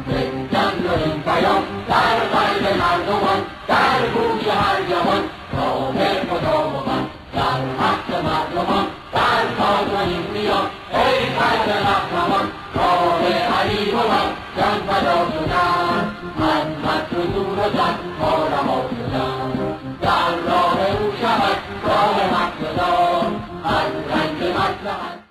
백장로인 가요 날 갈래 말동안 날 구시할 영원 너의 고도만 날 학점하고만 날 거두인미여 에이 갈래 낙하만 너의 아리고만 양파져주나 한마트 누르자 뭐라 못주자 날 너의 우샤할 너의 막혀서 한간게 맞다.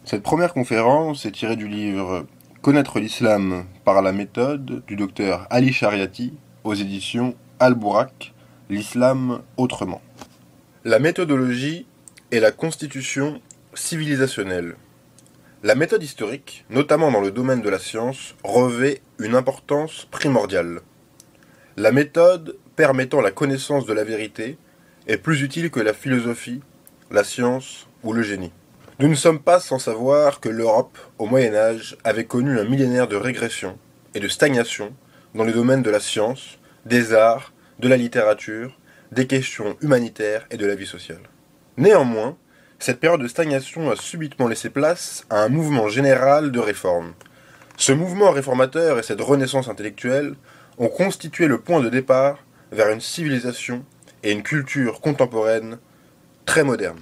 Cette première conférence est tirée du livre Connaître l'islam par la méthode du docteur Ali Shariati aux éditions Al-Bourak, l'islam autrement. La méthodologie est la constitution civilisationnelle. La méthode historique, notamment dans le domaine de la science, revêt une importance primordiale. La méthode permettant la connaissance de la vérité est plus utile que la philosophie, la science ou le génie. Nous ne sommes pas sans savoir que l'Europe, au Moyen-Âge, avait connu un millénaire de régression et de stagnation dans le domaine de la science, des arts, de la littérature, des questions humanitaires et de la vie sociale. Néanmoins, cette période de stagnation a subitement laissé place à un mouvement général de réforme. Ce mouvement réformateur et cette renaissance intellectuelle ont constitué le point de départ vers une civilisation et une culture contemporaine très moderne.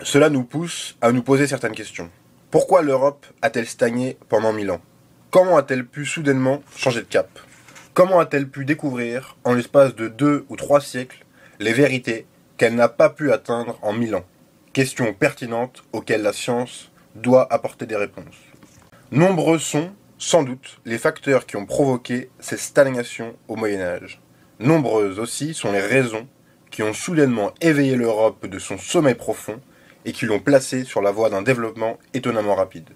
Cela nous pousse à nous poser certaines questions. Pourquoi l'Europe a-t-elle stagné pendant 1000 ans? Comment a-t-elle pu soudainement changer de cap? Comment a-t-elle pu découvrir, en l'espace de 2 ou 3 siècles, les vérités qu'elle n'a pas pu atteindre en 1000 ans? Questions pertinentes auxquelles la science doit apporter des réponses. Nombreux sont, sans doute, les facteurs qui ont provoqué cette stagnation au Moyen-Âge. Nombreuses aussi sont les raisons qui ont soudainement éveillé l'Europe de son sommeil profond et qui l'ont placée sur la voie d'un développement étonnamment rapide.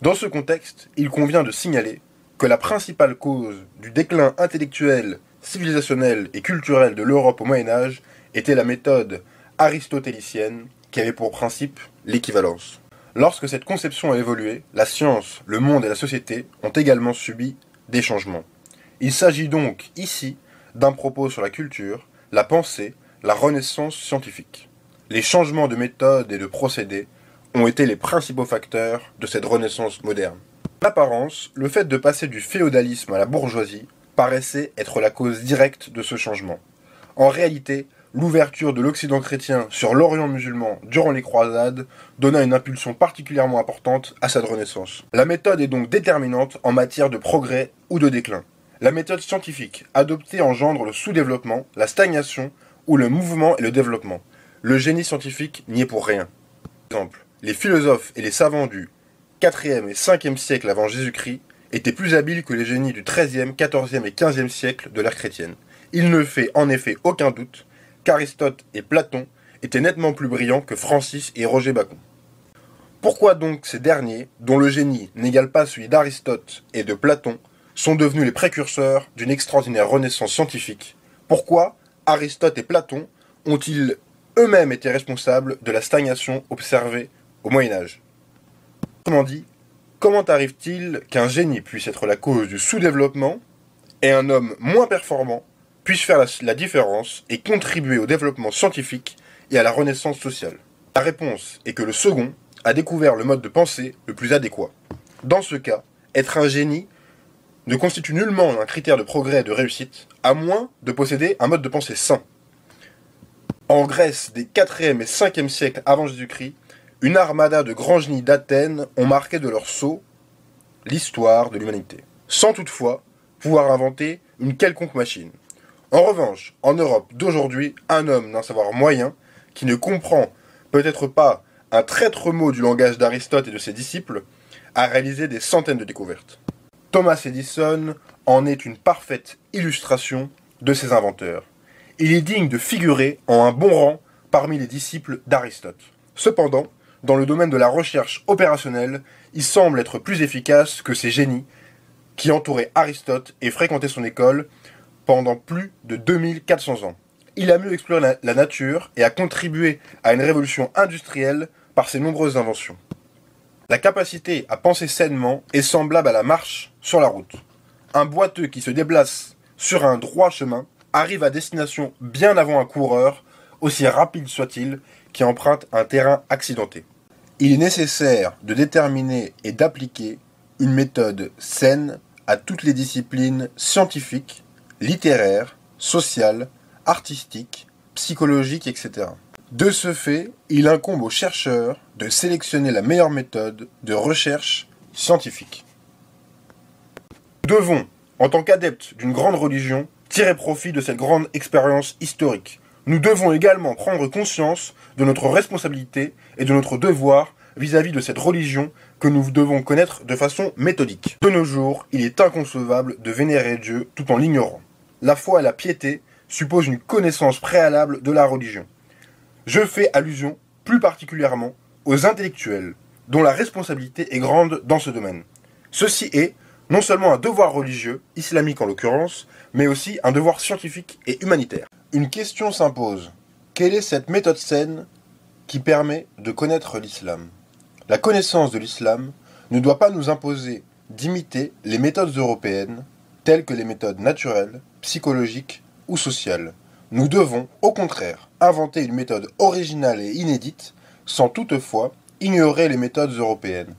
Dans ce contexte, il convient de signaler que la principale cause du déclin intellectuel, civilisationnel et culturel de l'Europe au Moyen-Âge était la méthode aristotélicienne qui avait pour principe l'équivalence. Lorsque cette conception a évolué, la science, le monde et la société ont également subi des changements. Il s'agit donc ici d'un propos sur la culture, la pensée, la renaissance scientifique. Les changements de méthode et de procédés ont été les principaux facteurs de cette renaissance moderne. En apparence, le fait de passer du féodalisme à la bourgeoisie paraissait être la cause directe de ce changement. En réalité, l'ouverture de l'Occident chrétien sur l'Orient musulman durant les croisades donna une impulsion particulièrement importante à cette renaissance. La méthode est donc déterminante en matière de progrès ou de déclin. La méthode scientifique adoptée engendre le sous-développement, la stagnation ou le mouvement et le développement. Le génie scientifique n'y est pour rien. Par exemple, les philosophes et les savants du 4e et 5e siècle avant Jésus-Christ étaient plus habiles que les génies du 13e, 14e et 15e siècle de l'ère chrétienne. Il ne fait en effet aucun doute qu'Aristote et Platon étaient nettement plus brillants que Francis et Roger Bacon. Pourquoi donc ces derniers, dont le génie n'égale pas celui d'Aristote et de Platon, sont devenus les précurseurs d'une extraordinaire renaissance scientifique? Pourquoi Aristote et Platon ont-ils eux-mêmes étaient responsables de la stagnation observée au Moyen-Âge? Autrement dit, comment arrive-t-il qu'un génie puisse être la cause du sous-développement et un homme moins performant puisse faire la différence et contribuer au développement scientifique et à la renaissance sociale? La réponse est que le second a découvert le mode de pensée le plus adéquat. Dans ce cas, être un génie ne constitue nullement un critère de progrès et de réussite, à moins de posséder un mode de pensée sain. En Grèce des 4e et 5e siècles avant Jésus-Christ, une armada de grands génies d'Athènes ont marqué de leur sceau l'histoire de l'humanité, sans toutefois pouvoir inventer une quelconque machine. En revanche, en Europe d'aujourd'hui, un homme d'un savoir moyen, qui ne comprend peut-être pas un traître mot du langage d'Aristote et de ses disciples, a réalisé des centaines de découvertes. Thomas Edison en est une parfaite illustration de ces inventeurs. Il est digne de figurer en un bon rang parmi les disciples d'Aristote. Cependant, dans le domaine de la recherche opérationnelle, il semble être plus efficace que ces génies qui entouraient Aristote et fréquentaient son école pendant plus de 2400 ans. Il a mieux exploré la nature et a contribué à une révolution industrielle par ses nombreuses inventions. La capacité à penser sainement est semblable à la marche sur la route. Un boiteux qui se déplace sur un droit chemin arrive à destination bien avant un coureur, aussi rapide soit-il, qui emprunte un terrain accidenté. Il est nécessaire de déterminer et d'appliquer une méthode saine à toutes les disciplines scientifiques, littéraires, sociales, artistiques, psychologiques, etc. De ce fait, il incombe aux chercheurs de sélectionner la meilleure méthode de recherche scientifique. Nous devons, en tant qu'adeptes d'une grande religion, tirer profit de cette grande expérience historique. Nous devons également prendre conscience de notre responsabilité et de notre devoir vis-à-vis de cette religion que nous devons connaître de façon méthodique. De nos jours, il est inconcevable de vénérer Dieu tout en l'ignorant. La foi et la piété supposent une connaissance préalable de la religion. Je fais allusion plus particulièrement aux intellectuels, dont la responsabilité est grande dans ce domaine. Ceci est non seulement un devoir religieux, islamique en l'occurrence, mais aussi un devoir scientifique et humanitaire. Une question s'impose. Quelle est cette méthode saine qui permet de connaître l'islam ? La connaissance de l'islam ne doit pas nous imposer d'imiter les méthodes européennes, telles que les méthodes naturelles, psychologiques ou sociales. Nous devons, au contraire, inventer une méthode originale et inédite, sans toutefois ignorer les méthodes européennes.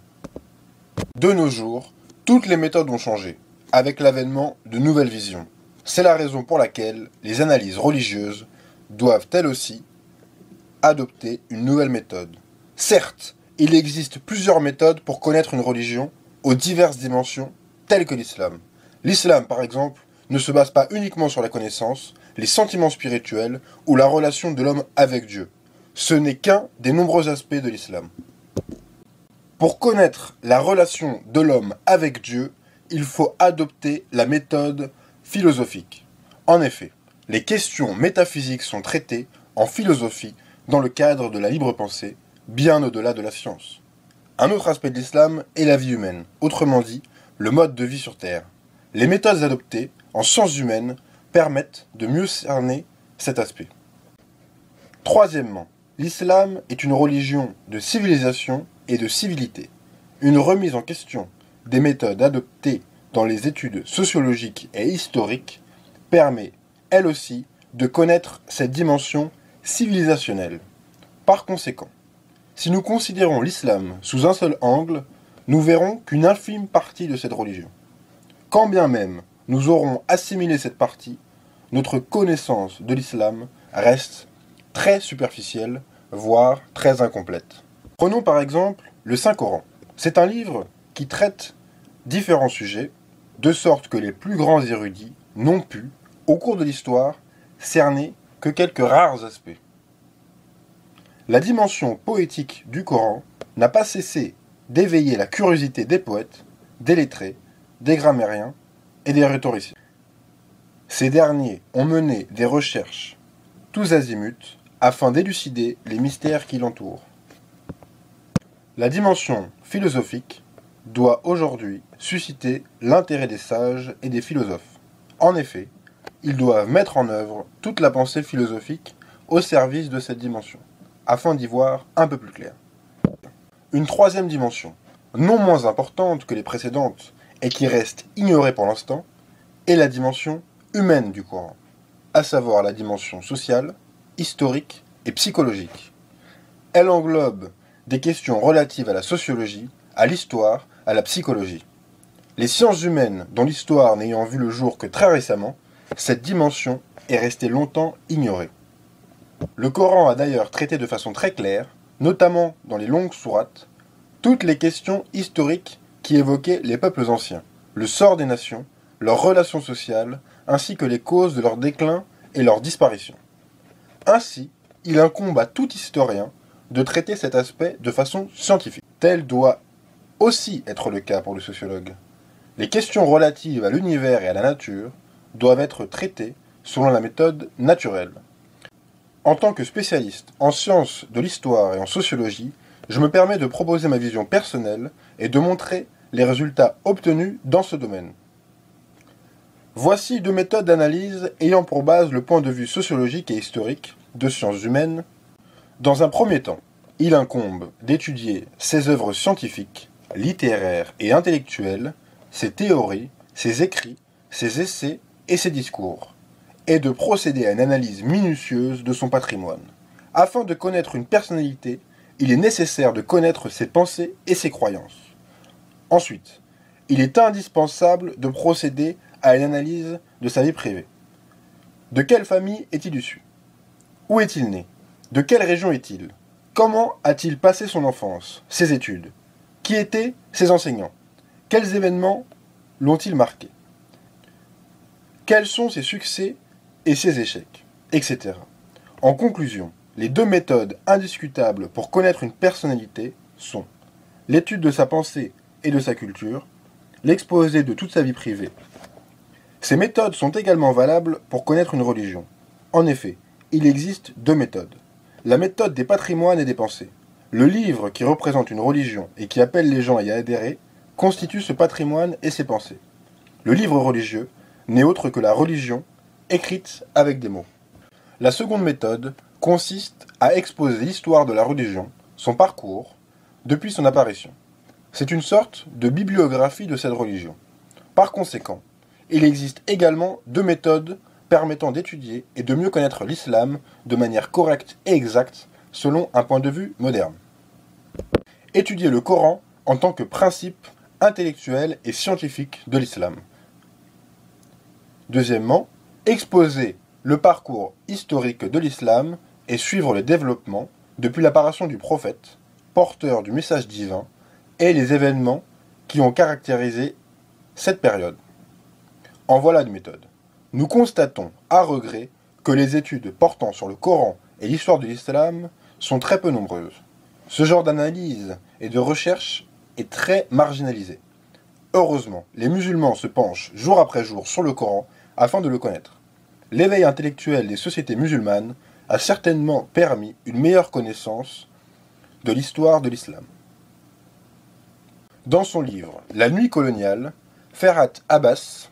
De nos jours, toutes les méthodes ont changé, avec l'avènement de nouvelles visions. C'est la raison pour laquelle les analyses religieuses doivent elles aussi adopter une nouvelle méthode. Certes, il existe plusieurs méthodes pour connaître une religion aux diverses dimensions, telles que l'islam. L'islam, par exemple, ne se base pas uniquement sur la connaissance, les sentiments spirituels ou la relation de l'homme avec Dieu. Ce n'est qu'un des nombreux aspects de l'islam. Pour connaître la relation de l'homme avec Dieu, il faut adopter la méthode philosophique. En effet, les questions métaphysiques sont traitées en philosophie dans le cadre de la libre pensée, bien au-delà de la science. Un autre aspect de l'islam est la vie humaine, autrement dit, le mode de vie sur Terre. Les méthodes adoptées en sciences humaines permettent de mieux cerner cet aspect. Troisièmement, l'islam est une religion de civilisation et de civilité. Une remise en question des méthodes adoptées dans les études sociologiques et historiques permet, elle aussi, de connaître cette dimension civilisationnelle. Par conséquent, si nous considérons l'islam sous un seul angle, nous verrons qu'une infime partie de cette religion. Quand bien même nous aurons assimilé cette partie, notre connaissance de l'islam reste très superficielle, voire très incomplète. Prenons par exemple le Saint-Coran. C'est un livre qui traite différents sujets, de sorte que les plus grands érudits n'ont pu, au cours de l'histoire, cerner que quelques rares aspects. La dimension poétique du Coran n'a pas cessé d'éveiller la curiosité des poètes, des lettrés, des grammairiens et des rhétoriciens. Ces derniers ont mené des recherches tous azimuts afin d'élucider les mystères qui l'entourent. La dimension philosophique doit aujourd'hui susciter l'intérêt des sages et des philosophes. En effet, ils doivent mettre en œuvre toute la pensée philosophique au service de cette dimension, afin d'y voir un peu plus clair. Une troisième dimension, non moins importante que les précédentes et qui reste ignorée pour l'instant, est la dimension humaine du Coran, à savoir la dimension sociale, historique et psychologique. Elle englobe des questions relatives à la sociologie, à l'histoire, à la psychologie. Les sciences humaines, dont l'histoire n'ayant vu le jour que très récemment, cette dimension est restée longtemps ignorée. Le Coran a d'ailleurs traité de façon très claire, notamment dans les longues sourates, toutes les questions historiques qui évoquaient les peuples anciens, le sort des nations, leurs relations sociales, ainsi que les causes de leur déclin et leur disparition. Ainsi, il incombe à tout historien de traiter cet aspect de façon scientifique. Tel doit aussi être le cas pour le sociologue. Les questions relatives à l'univers et à la nature doivent être traitées selon la méthode naturelle. En tant que spécialiste en sciences de l'histoire et en sociologie, je me permets de proposer ma vision personnelle et de montrer les résultats obtenus dans ce domaine. Voici deux méthodes d'analyse ayant pour base le point de vue sociologique et historique de sciences humaines. Dans un premier temps, il incombe d'étudier ses œuvres scientifiques, littéraires et intellectuelles, ses théories, ses écrits, ses essais et ses discours. est de procéder à une analyse minutieuse de son patrimoine. Afin de connaître une personnalité, il est nécessaire de connaître ses pensées et ses croyances. Ensuite, il est indispensable de procéder à une analyse de sa vie privée. De quelle famille est-il issu? Où est-il né? De quelle région est-il? Comment a-t-il passé son enfance, ses études? Qui étaient ses enseignants? Quels événements l'ont-ils marqué? Quels sont ses succès et ses échecs, etc. En conclusion, les deux méthodes indiscutables pour connaître une personnalité sont l'étude de sa pensée et de sa culture, l'exposé de toute sa vie privée. Ces méthodes sont également valables pour connaître une religion. En effet, il existe deux méthodes. La méthode des patrimoines et des pensées. Le livre qui représente une religion et qui appelle les gens à y adhérer constitue ce patrimoine et ses pensées. Le livre religieux n'est autre que la religion écrite avec des mots. La seconde méthode consiste à exposer l'histoire de la religion, son parcours, depuis son apparition. C'est une sorte de bibliographie de cette religion. Par conséquent, il existe également deux méthodes permettant d'étudier et de mieux connaître l'islam de manière correcte et exacte selon un point de vue moderne. Étudier le Coran en tant que principe intellectuel et scientifique de l'islam. Deuxièmement, exposer le parcours historique de l'islam et suivre le développement depuis l'apparition du prophète, porteur du message divin, et les événements qui ont caractérisé cette période. En voilà une méthode. Nous constatons à regret que les études portant sur le Coran et l'histoire de l'islam sont très peu nombreuses. Ce genre d'analyse et de recherche est très marginalisé. Heureusement, les musulmans se penchent jour après jour sur le Coran afin de le connaître. L'éveil intellectuel des sociétés musulmanes a certainement permis une meilleure connaissance de l'histoire de l'islam. Dans son livre « La nuit coloniale », Ferhat Abbas,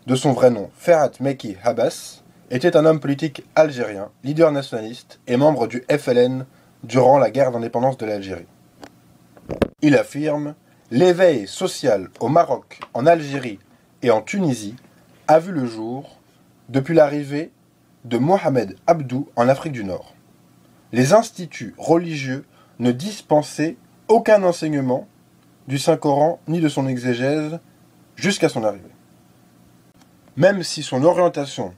de son vrai nom Ferhat Mekki Abbas, était un homme politique algérien, leader nationaliste et membre du FLN durant la guerre d'indépendance de l'Algérie. Il affirme « L'éveil social au Maroc, en Algérie et en Tunisie a vu le jour depuis l'arrivée de Mohamed Abdou en Afrique du Nord. Les instituts religieux ne dispensaient aucun enseignement du Saint-Coran ni de son exégèse jusqu'à son arrivée. Même si son orientation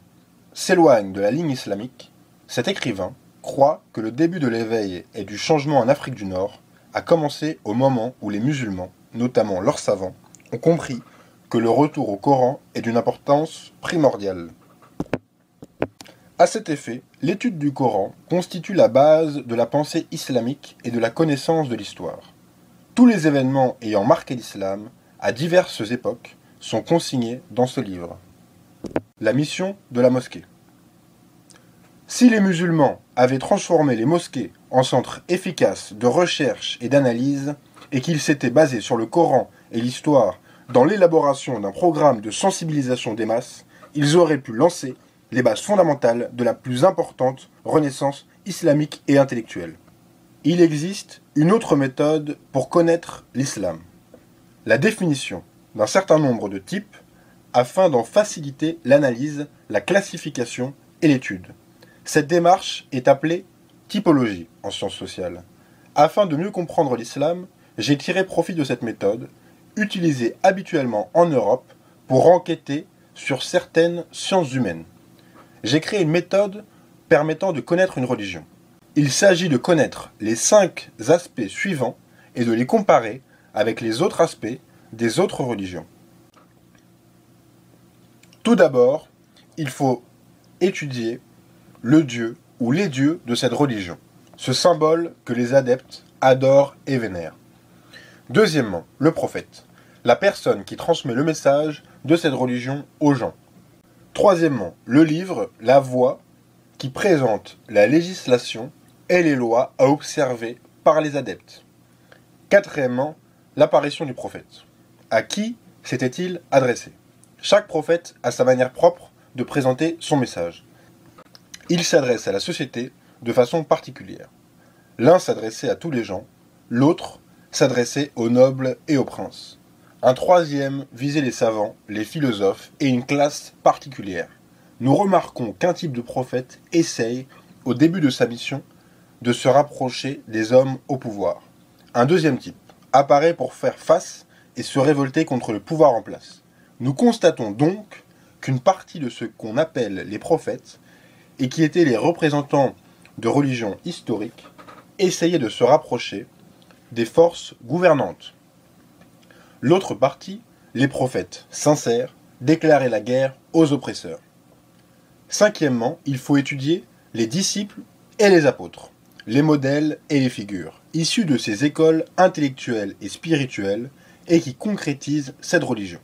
s'éloigne de la ligne islamique, cet écrivain croit que le début de l'éveil et du changement en Afrique du Nord a commencé au moment où les musulmans, notamment leurs savants, ont compris que le retour au Coran est d'une importance primordiale. À cet effet, l'étude du Coran constitue la base de la pensée islamique et de la connaissance de l'histoire. Tous les événements ayant marqué l'islam, à diverses époques, sont consignés dans ce livre. La mission de la mosquée. Si les musulmans avaient transformé les mosquées en centres efficaces de recherche et d'analyse, et qu'ils s'étaient basés sur le Coran et l'histoire dans l'élaboration d'un programme de sensibilisation des masses, ils auraient pu lancer les bases fondamentales de la plus importante renaissance islamique et intellectuelle. Il existe une autre méthode pour connaître l'islam. La définition d'un certain nombre de types afin d'en faciliter l'analyse, la classification et l'étude. Cette démarche est appelée typologie en sciences sociales. Afin de mieux comprendre l'islam, j'ai tiré profit de cette méthode, utilisée habituellement en Europe pour enquêter sur certaines sciences humaines. J'ai créé une méthode permettant de connaître une religion. Il s'agit de connaître les 5 aspects suivants et de les comparer avec les autres aspects des autres religions. Tout d'abord, il faut étudier le dieu ou les dieux de cette religion, ce symbole que les adeptes adorent et vénèrent. Deuxièmement, le prophète, la personne qui transmet le message de cette religion aux gens. Troisièmement, le livre, la voix, qui présente la législation et les lois à observer par les adeptes. Quatrièmement, l'apparition du prophète. À qui s'était-il adressé? Chaque prophète a sa manière propre de présenter son message. Il s'adresse à la société de façon particulière. L'un s'adressait à tous les gens, l'autre s'adressait aux nobles et aux princes. Un troisième visait les savants, les philosophes et une classe particulière. nous remarquons qu'un type de prophète essaye, au début de sa mission, de se rapprocher des hommes au pouvoir. Un deuxième type apparaît pour faire face et se révolter contre le pouvoir en place. Nous constatons donc qu'une partie de ce qu'on appelle les prophètes, et qui étaient les représentants de religions historiques, essayaient de se rapprocher des forces gouvernantes. L'autre partie, les prophètes sincères, déclaraient la guerre aux oppresseurs. Cinquièmement, il faut étudier les disciples et les apôtres, les modèles et les figures, issus de ces écoles intellectuelles et spirituelles et qui concrétisent cette religion.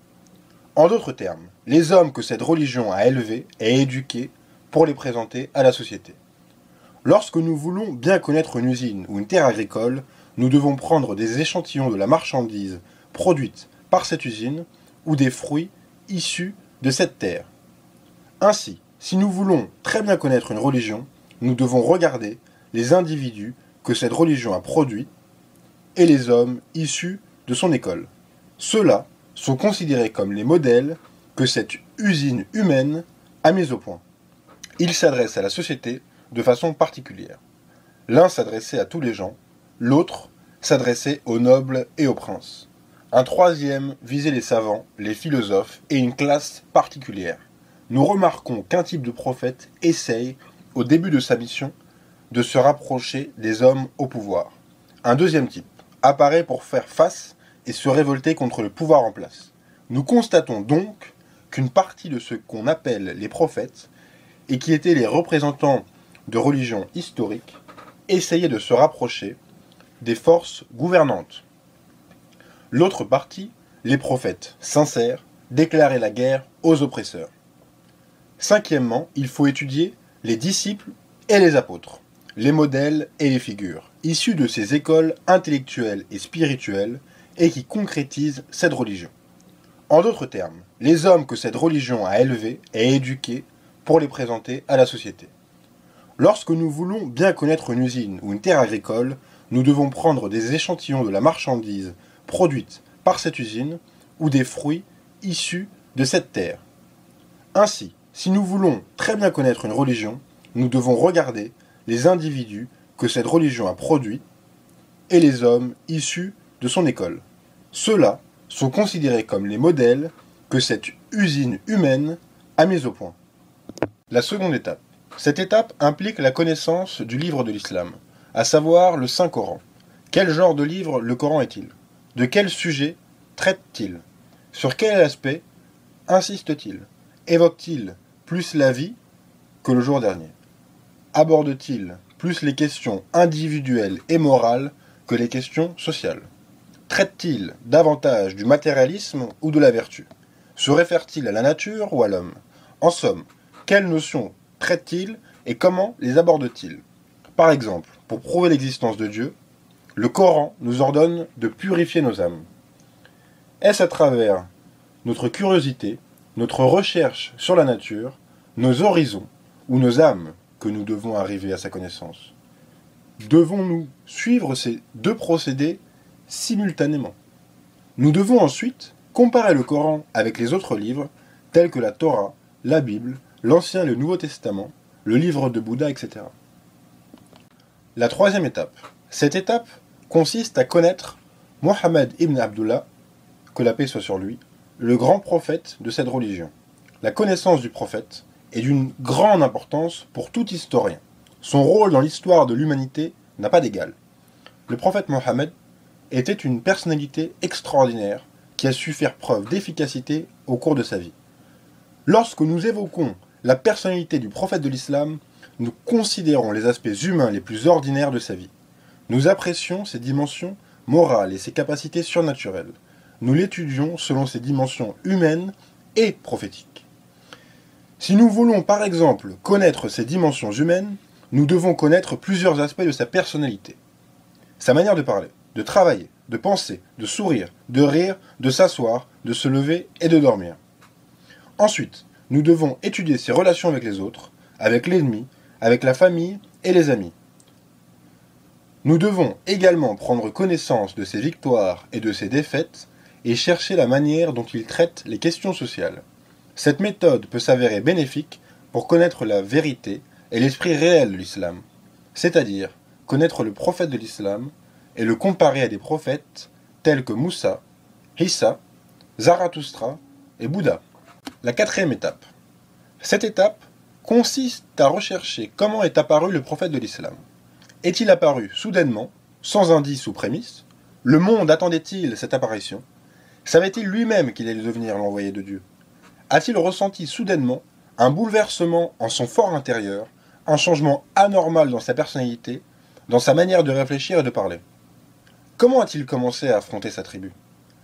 En d'autres termes, les hommes que cette religion a élevés et éduqués pour les présenter à la société. Lorsque nous voulons bien connaître une usine ou une terre agricole, nous devons prendre des échantillons de la marchandise produite par cette usine ou des fruits issus de cette terre. Ainsi, si nous voulons très bien connaître une religion, nous devons regarder les individus que cette religion a produits et les hommes issus de son école. Ceux-là sont considérés comme les modèles que cette usine humaine a mis au point. Ils s'adressent à la société de façon particulière. L'un s'adressait à tous les gens, l'autre s'adressait aux nobles et aux princes. Un troisième visait les savants, les philosophes et une classe particulière. Nous remarquons qu'un type de prophète essaye, au début de sa mission, de se rapprocher des hommes au pouvoir. Un deuxième type apparaît pour faire face et se révolter contre le pouvoir en place. Nous constatons donc qu'une partie de ce qu'on appelle les prophètes, et qui étaient les représentants de religions historiques, essayaient de se rapprocher des forces gouvernantes. L'autre partie, les prophètes sincères, déclaraient la guerre aux oppresseurs. Cinquièmement, il faut étudier les disciples et les apôtres, les modèles et les figures, issus de ces écoles intellectuelles et spirituelles et qui concrétisent cette religion. En d'autres termes, les hommes que cette religion a élevés et éduqués pour les présenter à la société. Lorsque nous voulons bien connaître une usine ou une terre agricole, nous devons prendre des échantillons de la marchandise produite par cette usine ou des fruits issus de cette terre. Ainsi, si nous voulons très bien connaître une religion, nous devons regarder les individus que cette religion a produits et les hommes issus de son école. Ceux-là sont considérés comme les modèles que cette usine humaine a mis au point. La seconde étape. Cette étape implique la connaissance du livre de l'islam, à savoir le Saint-Coran. Quel genre de livre le Coran est-il? De quel sujet traite-t-il? Sur quel aspect insiste-t-il? Évoque-t-il plus la vie que le jour dernier? Aborde-t-il plus les questions individuelles et morales que les questions sociales? Traite-t-il davantage du matérialisme ou de la vertu? Se réfère-t-il à la nature ou à l'homme? En somme, quelles notions traite-t-il et comment les aborde-t-il? Par exemple, pour prouver l'existence de Dieu, le Coran nous ordonne de purifier nos âmes. Est-ce à travers notre curiosité, notre recherche sur la nature, nos horizons ou nos âmes que nous devons arriver à sa connaissance? Devons-nous suivre ces deux procédés simultanément? Nous devons ensuite comparer le Coran avec les autres livres, tels que la Torah, la Bible, l'Ancien et le Nouveau Testament, le livre de Bouddha, etc. La troisième étape. Cette étape consiste à connaître Mohammed ibn Abdullah, que la paix soit sur lui, le grand prophète de cette religion. La connaissance du prophète est d'une grande importance pour tout historien. Son rôle dans l'histoire de l'humanité n'a pas d'égal. Le prophète Mohammed était une personnalité extraordinaire qui a su faire preuve d'efficacité au cours de sa vie. Lorsque nous évoquons la personnalité du prophète de l'islam, nous considérons les aspects humains les plus ordinaires de sa vie. Nous apprécions ses dimensions morales et ses capacités surnaturelles. Nous l'étudions selon ses dimensions humaines et prophétiques. Si nous voulons par exemple connaître ses dimensions humaines, nous devons connaître plusieurs aspects de sa personnalité. Sa manière de parler, de travailler, de penser, de sourire, de rire, de s'asseoir, de se lever et de dormir. Ensuite, nous devons étudier ses relations avec les autres, avec l'ennemi, avec la famille et les amis. Nous devons également prendre connaissance de ses victoires et de ses défaites et chercher la manière dont il traite les questions sociales. Cette méthode peut s'avérer bénéfique pour connaître la vérité et l'esprit réel de l'islam, c'est-à-dire connaître le prophète de l'islam et le comparer à des prophètes tels que Moussa, Isa, Zarathustra et Bouddha. La quatrième étape. Cette étape consiste à rechercher comment est apparu le prophète de l'islam. Est-il apparu soudainement, sans indice ou prémisse? Le monde attendait-il cette apparition? Savait-il lui-même qu'il allait devenir l'envoyé de Dieu? A-t-il ressenti soudainement un bouleversement en son fort intérieur, un changement anormal dans sa personnalité, dans sa manière de réfléchir et de parler? Comment a-t-il commencé à affronter sa tribu?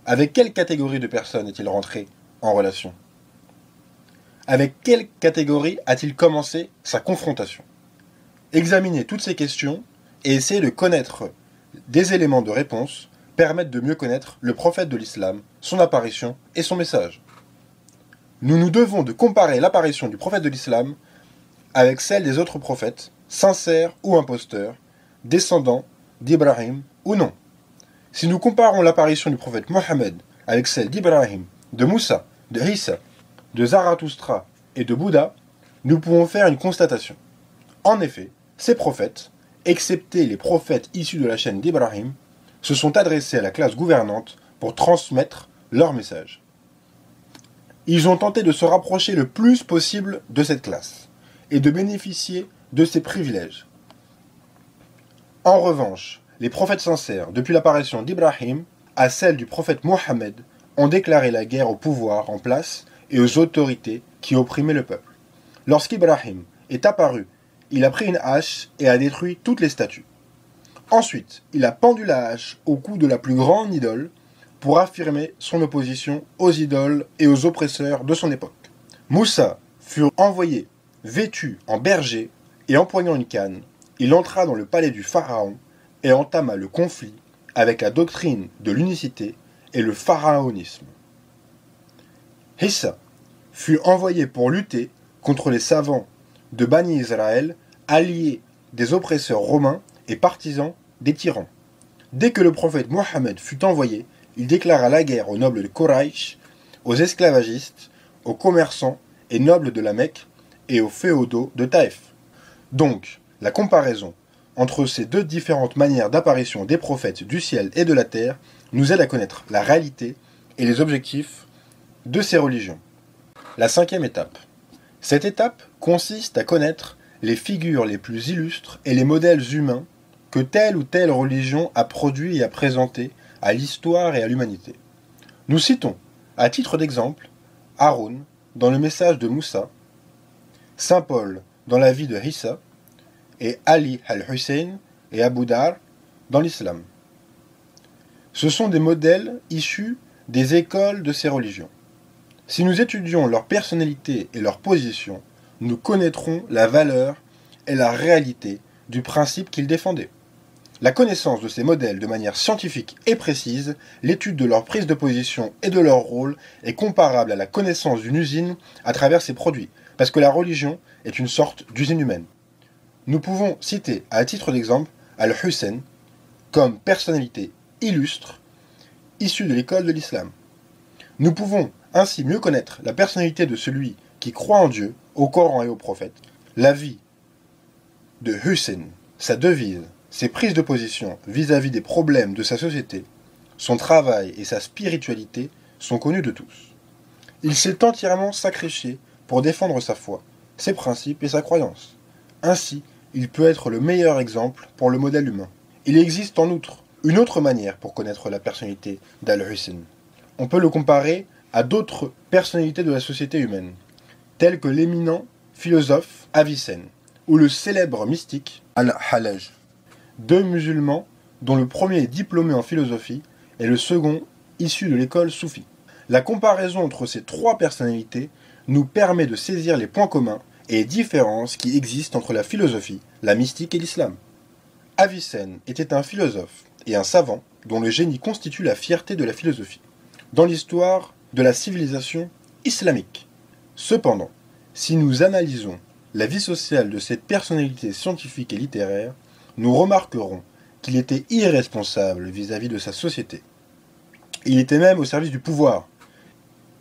Avec quelle catégorie de personnes est-il rentré en relation? Avec quelle catégorie a-t-il commencé sa confrontation? Examiner toutes ces questions et essayer de connaître des éléments de réponse permettent de mieux connaître le prophète de l'islam, son apparition et son message. Nous nous devons de comparer l'apparition du prophète de l'islam avec celle des autres prophètes, sincères ou imposteurs, descendants d'Ibrahim ou non. Si nous comparons l'apparition du prophète Mohammed avec celle d'Ibrahim, de Moussa, de Isa, de Zarathustra et de Bouddha, nous pouvons faire une constatation. En effet, ces prophètes, excepté les prophètes issus de la chaîne d'Ibrahim, se sont adressés à la classe gouvernante pour transmettre leur message. Ils ont tenté de se rapprocher le plus possible de cette classe et de bénéficier de ses privilèges. En revanche, les prophètes sincères, depuis l'apparition d'Ibrahim à celle du prophète Mohammed, ont déclaré la guerre au pouvoir en place et aux autorités qui opprimaient le peuple. Lorsqu'Ibrahim est apparu, il a pris une hache et a détruit toutes les statues. Ensuite, il a pendu la hache au cou de la plus grande idole pour affirmer son opposition aux idoles et aux oppresseurs de son époque. Moussa fut envoyé, vêtu en berger et empoignant une canne. Il entra dans le palais du pharaon et entama le conflit avec la doctrine de l'unicité et le pharaonisme. Isa fut envoyé pour lutter contre les savants de Bani Israël, alliés des oppresseurs romains et partisans des tyrans. Dès que le prophète Mohammed fut envoyé, il déclara la guerre aux nobles de Quraysh, aux esclavagistes, aux commerçants et nobles de la Mecque et aux féodaux de Taïf. Donc, la comparaison entre ces deux différentes manières d'apparition des prophètes du ciel et de la terre nous aide à connaître la réalité et les objectifs de ces religions. La cinquième étape. Cette étape consiste à connaître les figures les plus illustres et les modèles humains que telle ou telle religion a produit et a présenté à l'histoire et à l'humanité. Nous citons, à titre d'exemple, Haroun dans le message de Moussa, Saint Paul dans la vie de Isa, et Ali al-Hussein et Abu Dhar dans l'islam. Ce sont des modèles issus des écoles de ces religions. Si nous étudions leur personnalité et leur position, nous connaîtrons la valeur et la réalité du principe qu'ils défendaient. La connaissance de ces modèles de manière scientifique et précise, l'étude de leur prise de position et de leur rôle est comparable à la connaissance d'une usine à travers ses produits, parce que la religion est une sorte d'usine humaine. Nous pouvons citer, à titre d'exemple, Al-Hussein comme personnalité illustre issue de l'école de l'islam. Nous pouvons ainsi mieux connaître la personnalité de celui qui croit en Dieu, au Coran et aux prophètes. La vie de Hussein, sa devise, ses prises de position vis-à-vis des problèmes de sa société, son travail et sa spiritualité sont connus de tous. Il s'est entièrement sacrifié pour défendre sa foi, ses principes et sa croyance. Ainsi, il peut être le meilleur exemple pour le modèle humain. Il existe en outre une autre manière pour connaître la personnalité d'Al-Hussein. On peut le comparer à d'autres personnalités de la société humaine, tels que l'éminent philosophe Avicenne ou le célèbre mystique Al-Hallaj. Deux musulmans dont le premier est diplômé en philosophie et le second issu de l'école soufie. La comparaison entre ces trois personnalités nous permet de saisir les points communs et les différences qui existent entre la philosophie, la mystique et l'islam. Avicenne était un philosophe et un savant dont le génie constitue la fierté de la philosophie dans l'histoire de la civilisation islamique. Cependant, si nous analysons la vie sociale de cette personnalité scientifique et littéraire, nous remarquerons qu'il était irresponsable vis-à-vis de sa société. Il était même au service du pouvoir.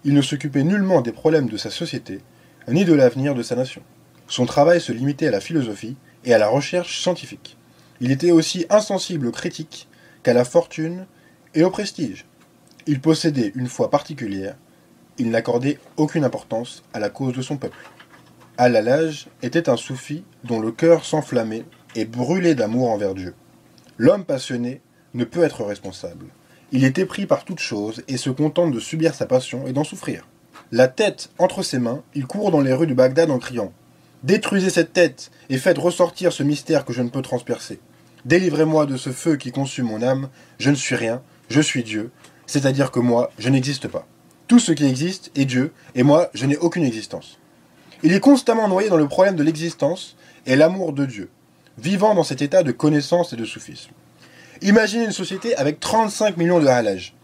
Il ne s'occupait nullement des problèmes de sa société, ni de l'avenir de sa nation. Son travail se limitait à la philosophie et à la recherche scientifique. Il était aussi insensible aux critiques qu'à la fortune et au prestige. Il possédait une foi particulière. Il n'accordait aucune importance à la cause de son peuple. Al-Hallaj était un soufi dont le cœur s'enflammait et brûlait d'amour envers Dieu. L'homme passionné ne peut être responsable. Il est épris par toute chose et se contente de subir sa passion et d'en souffrir. La tête entre ses mains, il court dans les rues de Bagdad en criant « Détruisez cette tête et faites ressortir ce mystère que je ne peux transpercer. Délivrez-moi de ce feu qui consume mon âme. Je ne suis rien, je suis Dieu, c'est-à-dire que moi, je n'existe pas. Tout ce qui existe est Dieu, et moi, je n'ai aucune existence. » Il est constamment noyé dans le problème de l'existence et l'amour de Dieu, vivant dans cet état de connaissance et de soufisme. Imaginez une société avec 35 millions de Hallaj.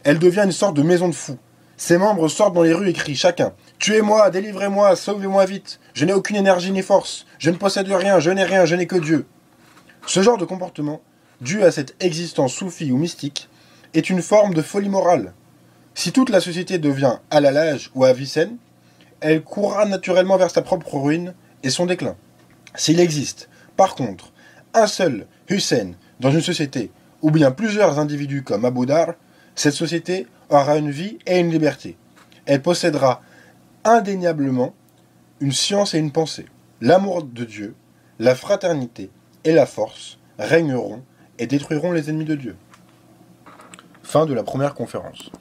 Elle devient une sorte de maison de fous. Ses membres sortent dans les rues et crient chacun « Tuez-moi, délivrez-moi, sauvez-moi vite. Je n'ai aucune énergie ni force. Je ne possède rien, je n'ai que Dieu. » Ce genre de comportement, dû à cette existence soufie ou mystique, est une forme de folie morale. Si toute la société devient Al-Hallaj ou Avicenne, elle courra naturellement vers sa propre ruine et son déclin. S'il existe, par contre, un seul Hussein dans une société, ou bien plusieurs individus comme Abu Dhar, cette société aura une vie et une liberté. Elle possédera indéniablement une science et une pensée. L'amour de Dieu, la fraternité et la force régneront et détruiront les ennemis de Dieu. Fin de la première conférence.